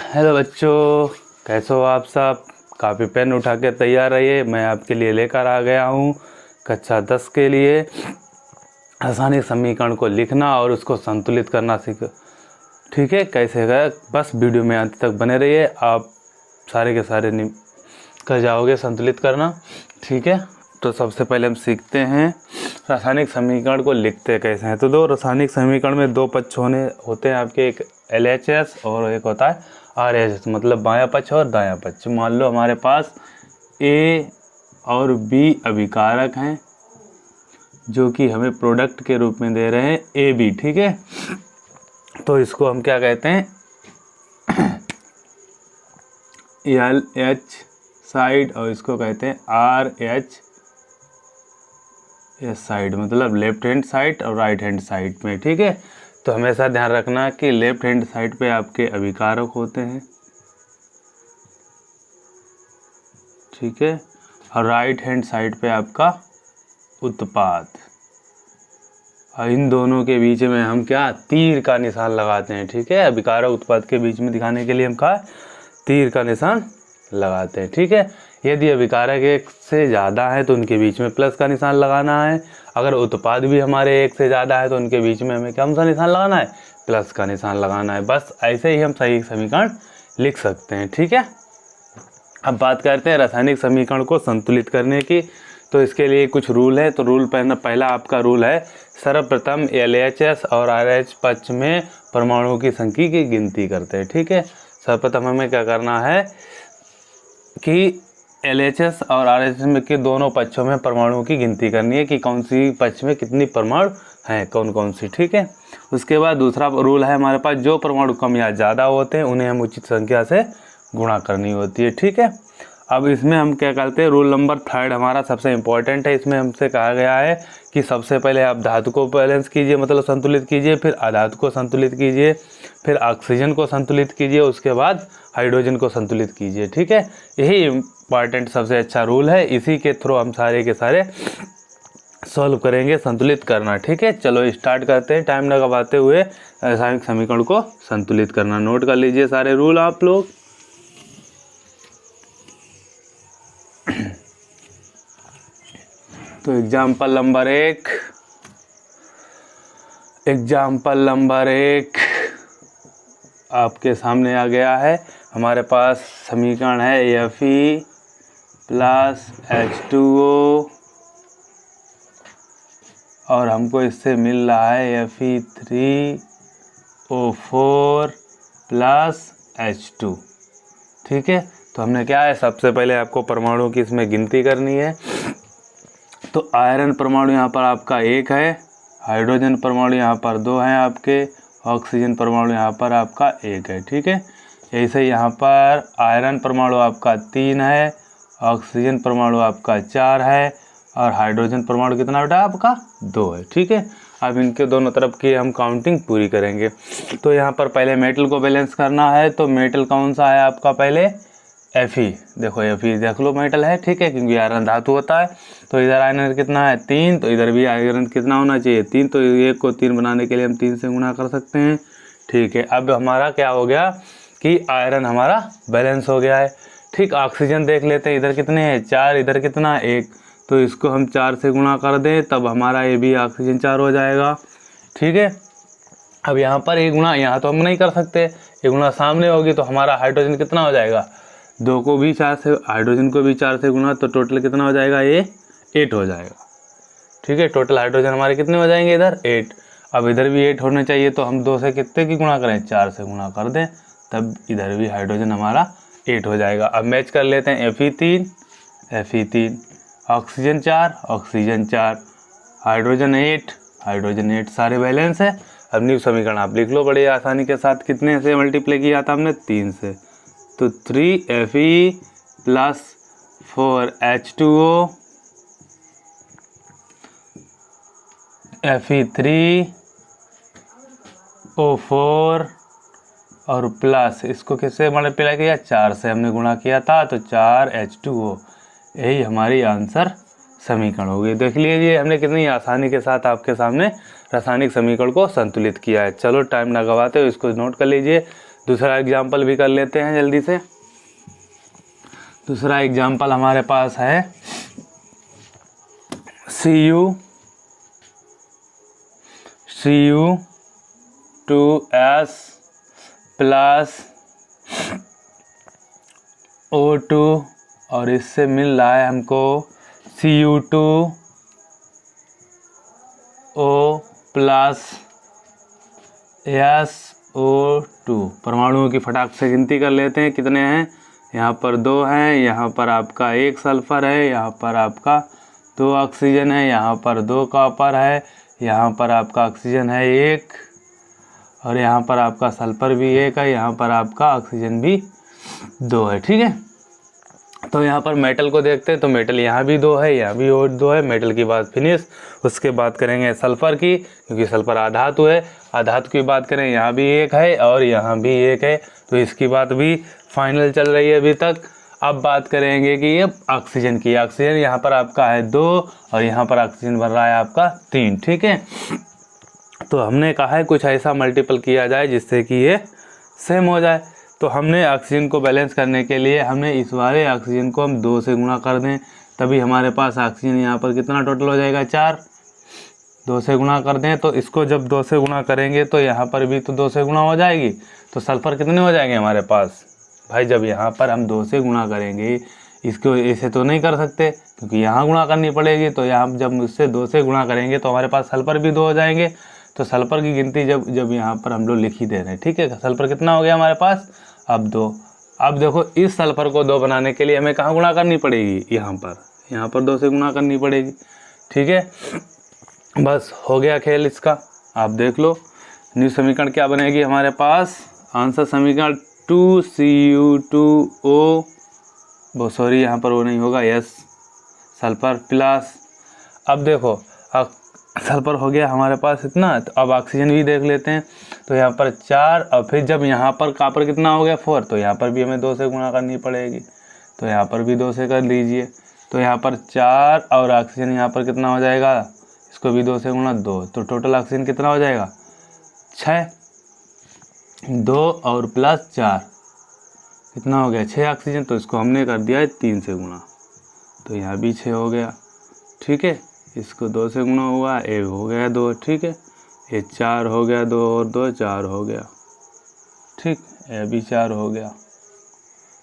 Hello बच्चों, कैसे हो आप सब। कापी पेन उठा के तैयार रहिए। मैं आपके लिए लेकर आ गया हूँ कक्षा 10 के लिए रासायनिक समीकरण को लिखना और उसको संतुलित करना सीख। ठीक है, कैसे है बस वीडियो में अंत तक बने रहिए, आप सारे के सारे कर जाओगे संतुलित करना। ठीक है, तो सबसे पहले हम सीखते हैं रासायनिक समीकरण को लिखते कैसे हैं। तो दो रासायनिक समीकरण में दो पक्ष होते हैं आपके, एक LHS और एक होता है RHS, मतलब बायां पक्ष और दायां पक्ष। मान लो हमारे पास A और B अभिकारक हैं जो कि हमें प्रोडक्ट के रूप में दे रहे हैं AB। ठीक है, तो इसको हम क्या कहते हैं, LH साइड, और इसको कहते हैं RH साइड, मतलब लेफ्ट हैंड साइड और राइट हैंड साइड में। ठीक है, तो हमेशा ध्यान रखना कि लेफ्ट हैंड साइड पे आपके अभिकारक होते हैं, ठीक है, और राइट हैंड साइड पे आपका उत्पाद। और इन दोनों के बीच में हम क्या तीर का निशान लगाते हैं। ठीक है, अभिकारक उत्पाद के बीच में दिखाने के लिए हम क्या तीर का निशान लगाते हैं। ठीक है, यदि अभिकारक एक से ज़्यादा है तो उनके बीच में प्लस का निशान लगाना है। अगर उत्पाद भी हमारे एक से ज़्यादा है तो उनके बीच में हमें कौन सा निशान लगाना है, प्लस का निशान लगाना है। बस ऐसे ही हम सही समीकरण लिख सकते हैं। ठीक है, अब बात करते हैं रासायनिक समीकरण को संतुलित करने की। तो इसके लिए कुछ रूल है। तो रूल पहला आपका रूल है, सर्वप्रथम LHS और RH पक्ष में परमाणुओं की संख्या की गिनती करते हैं। ठीक है, सर्वप्रथम हमें क्या करना है कि LHS और RHS में के दोनों पक्षों में परमाणुओं की गिनती करनी है कि कौन सी पक्ष में कितनी परमाणु हैं, कौन कौन सी। ठीक है, उसके बाद दूसरा रूल है हमारे पास, जो परमाणु कम या ज़्यादा होते हैं उन्हें हम उचित संख्या से गुणा करनी होती है। ठीक है, अब इसमें हम क्या करते हैं, रूल नंबर 3 हमारा सबसे इम्पोर्टेंट है। इसमें हमसे कहा गया है कि सबसे पहले आप धातु को बैलेंस कीजिए, मतलब संतुलित कीजिए, फिर अधातु को संतुलित कीजिए, फिर ऑक्सीजन को संतुलित कीजिए, उसके बाद हाइड्रोजन को संतुलित कीजिए। ठीक है, यही इम्पॉर्टेंट सबसे अच्छा रूल है। इसी के थ्रू हम सारे के सारे सॉल्व करेंगे संतुलित करना। ठीक है, चलो स्टार्ट करते हैं टाइम न गवाते हुए रासायनिक समीकरण को संतुलित करना। नोट कर लीजिए सारे रूल आप लोग। तो एग्जाम्पल नंबर एक आपके सामने आ गया है। हमारे पास समीकरण है Fe प्लस H2O और हमको इससे मिल रहा है Fe3O4 प्लस H2। ठीक है, तो हमने क्या है, सबसे पहले आपको परमाणुओं की इसमें गिनती करनी है। तो आयरन परमाणु यहाँ पर आपका 1 है, हाइड्रोजन परमाणु यहाँ पर 2 हैं आपके, ऑक्सीजन परमाणु यहाँ पर आपका 1 है। ठीक है, ऐसे ही यहाँ पर आयरन परमाणु आपका 3 है, ऑक्सीजन परमाणु आपका 4 है, और हाइड्रोजन परमाणु कितना बेटा आपका 2 है। ठीक है, अब इनके दोनों तरफ की हम काउंटिंग पूरी करेंगे। तो यहाँ पर पहले मेटल को बैलेंस करना है। तो मेटल कौन सा है आपका, पहले Fe, देखो Fe देख लो मेटल है। ठीक है, क्योंकि आयरन धातु होता है। तो इधर आयरन कितना है 3, तो इधर भी आयरन कितना होना चाहिए 3। तो 1 को 3 बनाने के लिए हम 3 से गुणा कर सकते हैं। ठीक है, अब हमारा क्या हो गया कि आयरन हमारा बैलेंस हो गया है। ठीक, ऑक्सीजन देख लेते हैं, इधर कितने हैं 4, इधर कितना 1। तो इसको हम 4 से गुणा कर दें, तब हमारा ये भी ऑक्सीजन 4 हो जाएगा। ठीक है, अब यहाँ पर एक गुणा यहाँ तो हम नहीं कर सकते, एक गुणा सामने होगी, तो हमारा हाइड्रोजन कितना हो जाएगा, 2 को भी 4 से, हाइड्रोजन को भी 4 से गुणा, तो टोटल कितना हो जाएगा, ये 8 हो जाएगा। ठीक है, टोटल हाइड्रोजन हमारे कितने हो जाएंगे, इधर 8। अब इधर भी 8 होने चाहिए, तो हम 2 से कितने की गुणा करें, 4 से गुणा कर दें, तब इधर भी हाइड्रोजन हमारा 8 हो जाएगा। अब मैच कर लेते हैं Fe3, ऑक्सीजन 4, हाइड्रोजन 8, सारे बैलेंस है। अब न्यू समीकरण आप लिख लो बड़े आसानी के साथ। कितने से मल्टीप्लाई किया था हमने, 3 से। तो 3Fe प्लस 4H2O, Fe3O4 और प्लस इसको किससे मल्टीप्लाई किया, 4 से हमने गुणा किया था, तो 4H2O। यही हमारी आंसर समीकरण होगी। देख लीजिए हमने कितनी आसानी के साथ आपके सामने रासायनिक समीकरण को संतुलित किया है। चलो टाइम ना गवाते हो, इसको नोट कर लीजिए। दूसरा एग्जाम्पल भी कर लेते हैं जल्दी से। दूसरा एग्जाम्पल हमारे पास है Cu2S प्लस O2 और इससे मिल रहा है हमको Cu2O प्लस SO2। परमाणुओं की फटाक से गिनती कर लेते हैं कितने हैं। यहाँ पर 2 हैं, यहाँ पर आपका 1 सल्फर है, यहाँ पर आपका 2 ऑक्सीजन है, यहाँ पर 2 कॉपर है, यहाँ पर आपका ऑक्सीजन है 1 और यहाँ पर आपका सल्फर भी 1 है, यहाँ पर आपका ऑक्सीजन भी 2 है। ठीक है, तो यहाँ पर मेटल को देखते हैं तो मेटल यहाँ भी 2 है, यहाँ भी और 2 है। मेटल की बात फिनिश। उसके बाद करेंगे सल्फर की, क्योंकि सल्फर आधातु है। आधातु की बात करें, यहाँ भी 1 है और यहाँ भी 1 है, तो इसकी बात भी फाइनल चल रही है अभी तक। अब बात करेंगे कि ये ऑक्सीजन की। ऑक्सीजन यहाँ पर आपका है 2 और यहाँ पर ऑक्सीजन बन रहा है आपका 3। ठीक है, तो हमने कहा है कुछ ऐसा मल्टीपल किया जाए जिससे कि ये सेम हो जाए। तो हमने ऑक्सीजन को बैलेंस करने के लिए हमने इस वाले ऑक्सीजन को हम 2 से गुणा कर दें, तभी हमारे पास ऑक्सीजन यहाँ पर कितना टोटल हो जाएगा 4। 2 से गुणा कर दें तो इसको जब 2 से गुणा करेंगे तो यहाँ पर भी तो 2 से गुणा हो जाएगी। तो सल्फर कितने हो जाएंगे हमारे पास भाई, जब यहाँ पर हम 2 से गुणा करेंगे, इसको ऐसे तो नहीं कर सकते क्योंकि यहाँ गुणा करनी पड़ेगी। तो यहाँ जब इससे 2 से गुणा करेंगे तो हमारे पास सल्फर भी 2 हो जाएंगे। तो सल्फर की गिनती जब यहाँ पर हम लोग लिख ही दे रहे हैं। ठीक है, सल्फर कितना हो गया हमारे पास अब 2। अब देखो इस सल्फर को 2 बनाने के लिए हमें कहाँ गुणा करनी पड़ेगी, यहाँ पर 2 से गुणा करनी पड़ेगी। ठीक है, बस हो गया खेल इसका। आप देख लो न्यू समीकरण क्या बनेगी हमारे पास। आंसर समीकरण 2Cu2O, वो सॉरी यहाँ पर वो नहीं होगा, यस सल्फर प्लस। अब देखो सल्फर हो गया हमारे पास इतना। तो अब ऑक्सीजन भी देख लेते हैं। तो यहाँ पर 4 और फिर जब यहाँ पर कॉपर कितना हो गया 4, तो यहाँ पर भी हमें 2 से गुणा करनी पड़ेगी। तो यहाँ पर भी 2 से कर लीजिए। तो यहाँ पर 4 और ऑक्सीजन यहाँ पर कितना हो जाएगा, इसको भी 2 से गुणा 2, तो टोटल ऑक्सीजन कितना हो जाएगा 6। 2 और प्लस 4 कितना हो गया 6 ऑक्सीजन। तो इसको हमने कर दिया है 3 से गुणा, तो यहाँ भी 6 हो गया। ठीक है, इसको 2 से गुणा हुआ, 1 हो गया 2। ठीक है, ये 4 हो गया, 2 और 2 4 हो गया। ठीक, ये भी 4 हो गया।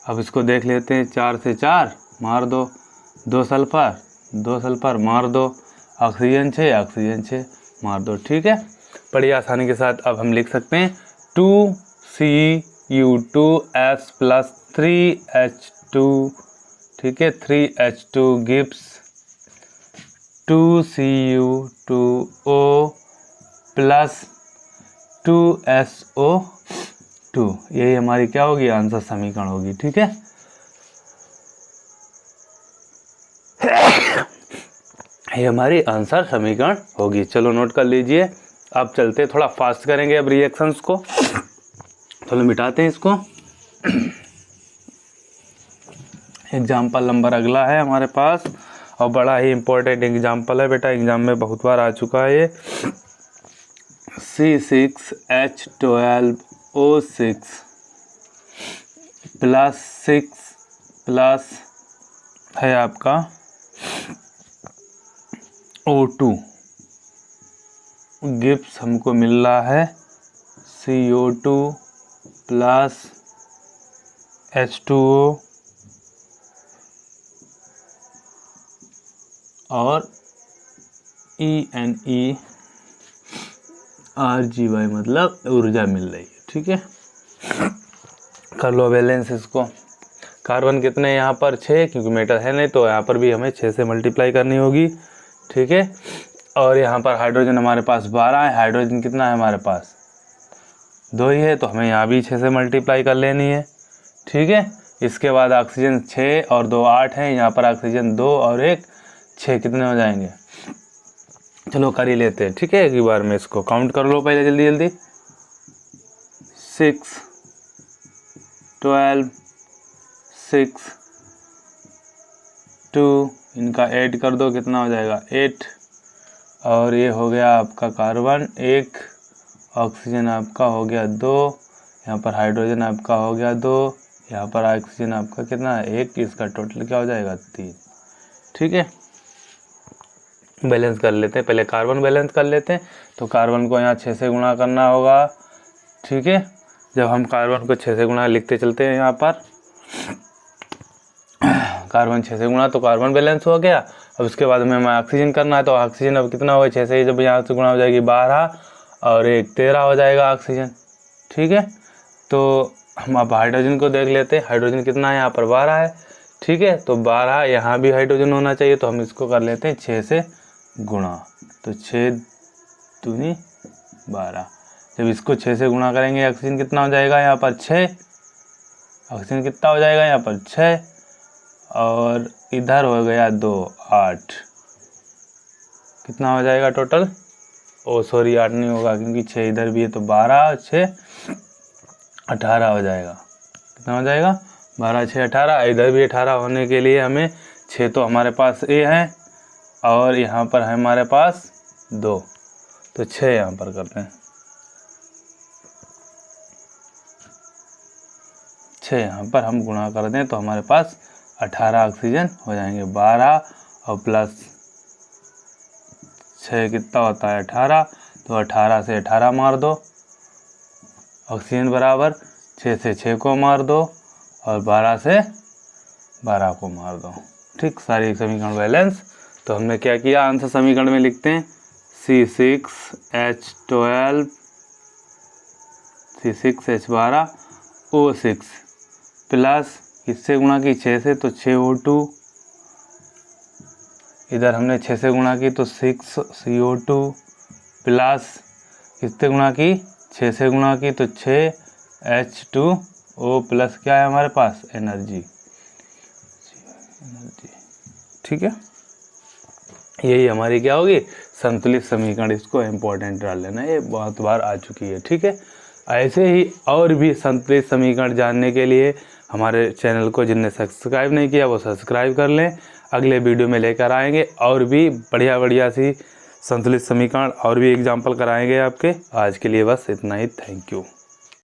अब इसको देख लेते हैं, 4 से 4 मार दो, 2 सल्फर मार दो, ऑक्सीजन 6 ऑक्सीजन 6 मार दो। ठीक है, बड़ी आसानी के साथ अब हम लिख सकते हैं 2Cu2S प्लस 3H2। ठीक है, 3H2 gives 2Cu2O plus 2SO2। यही हमारी क्या होगी आंसर समीकरण होगी। ठीक है, ये हमारी आंसर समीकरण होगी। चलो नोट कर लीजिए। अब चलते थोड़ा फास्ट करेंगे अब रिएक्शंस को। चलो मिटाते हैं इसको। एग्जाम्पल नंबर अगला है हमारे पास और बड़ा ही इम्पोर्टेंट एग्जाम्पल है बेटा, एग्जाम में बहुत बार आ चुका है ये। C6H12O6 प्लस 6 प्लस है आपका O2 गिव्स हमको मिल रहा है CO2 प्लस H2O और ENERGY मतलब ऊर्जा मिल रही है। ठीक है, कर लो बैलेंस इसको। कार्बन कितने यहाँ पर 6, क्योंकि मेटल है नहीं तो यहाँ पर भी हमें 6 से मल्टीप्लाई करनी होगी। ठीक है, और यहाँ पर हाइड्रोजन हमारे पास 12 है। हाइड्रोजन कितना है हमारे पास 2 ही है, तो हमें यहाँ भी 6 से मल्टीप्लाई कर लेनी है। ठीक है, इसके बाद ऑक्सीजन 6 और 2 8 है। यहाँ पर ऑक्सीजन 2 और 1 6 कितने हो जाएंगे, चलो कर ही लेते हैं। ठीक है, एक ही बार में इसको काउंट कर लो पहले जल्दी जल्दी। 6 12 6 2, इनका ऐड कर दो कितना हो जाएगा 8, और ये हो गया आपका कार्बन 1, ऑक्सीजन आपका हो गया 2, यहाँ पर हाइड्रोजन आपका हो गया 2, यहाँ पर ऑक्सीजन आपका कितना है 1, इसका टोटल क्या हो जाएगा 3। ठीक है, बैलेंस कर लेते हैं, पहले कार्बन बैलेंस कर लेते हैं। तो कार्बन को यहाँ 6 से गुणा करना होगा। ठीक है, जब हम कार्बन को 6 से गुणा लिखते चलते हैं, यहाँ पर कार्बन 6 से गुणा तो कार्बन बैलेंस हो गया। अब उसके बाद में हमें ऑक्सीजन करना है, तो ऑक्सीजन अब कितना होगा 6 से, जब यहाँ से गुणा हो जाएगी 12 और 1 13 हो जाएगा ऑक्सीजन। ठीक है, तो हम अब हाइड्रोजन को देख लेते हैं। हाइड्रोजन कितना है, यहाँ पर 12 है। ठीक है, तो 12 यहाँ भी हाइड्रोजन होना चाहिए, तो हम इसको कर लेते हैं 6 से गुणा। तो 6 दूनी 12, जब इसको 6 से गुणा करेंगे ऑक्सीजन कितना हो जाएगा यहाँ पर 6, ऑक्सीजन कितना हो जाएगा यहाँ पर 6, और इधर हो गया 2 8, कितना हो जाएगा टोटल, ओ सॉरी 8 नहीं होगा क्योंकि 6 इधर भी है, तो 12 6 18 हो जाएगा। कितना हो जाएगा 12 6 18, इधर भी 18 होने के लिए हमें 6 तो हमारे पास ए है और यहाँ पर है हमारे पास 2, तो 6 यहाँ पर करते हैं, 6 यहाँ पर हम गुणा कर दें तो हमारे पास 18 ऑक्सीजन हो जाएंगे। 12 और प्लस 6 कितना होता है 18, तो 18 से 18 मार दो, ऑक्सीजन बराबर 6 से 6 को मार दो और 12 से 12 को मार दो। ठीक, सारी समीकरण बैलेंस। तो हमने क्या किया, आंसर समीकरण में लिखते हैं C6H12 C6H12O6 प्लस किससे गुणा की 6 से, तो 6O2, इधर हमने 6 से गुणा की तो 6CO2 प्लस किससे गुणा की 6 से गुणा की तो 6H2O प्लस क्या है हमारे पास एनर्जी। ठीक है, यही हमारी क्या होगी संतुलित समीकरण। इसको इम्पोर्टेंट डाल लेना, ये बहुत बार आ चुकी है। ठीक है, ऐसे ही और भी संतुलित समीकरण जानने के लिए हमारे चैनल को जिनने सब्सक्राइब नहीं किया वो सब्सक्राइब कर लें। अगले वीडियो में लेकर आएंगे और भी बढ़िया बढ़िया सी संतुलित समीकरण और भी एग्जाम्पल कराएंगे आपके। आज के लिए बस इतना ही, थैंक यू।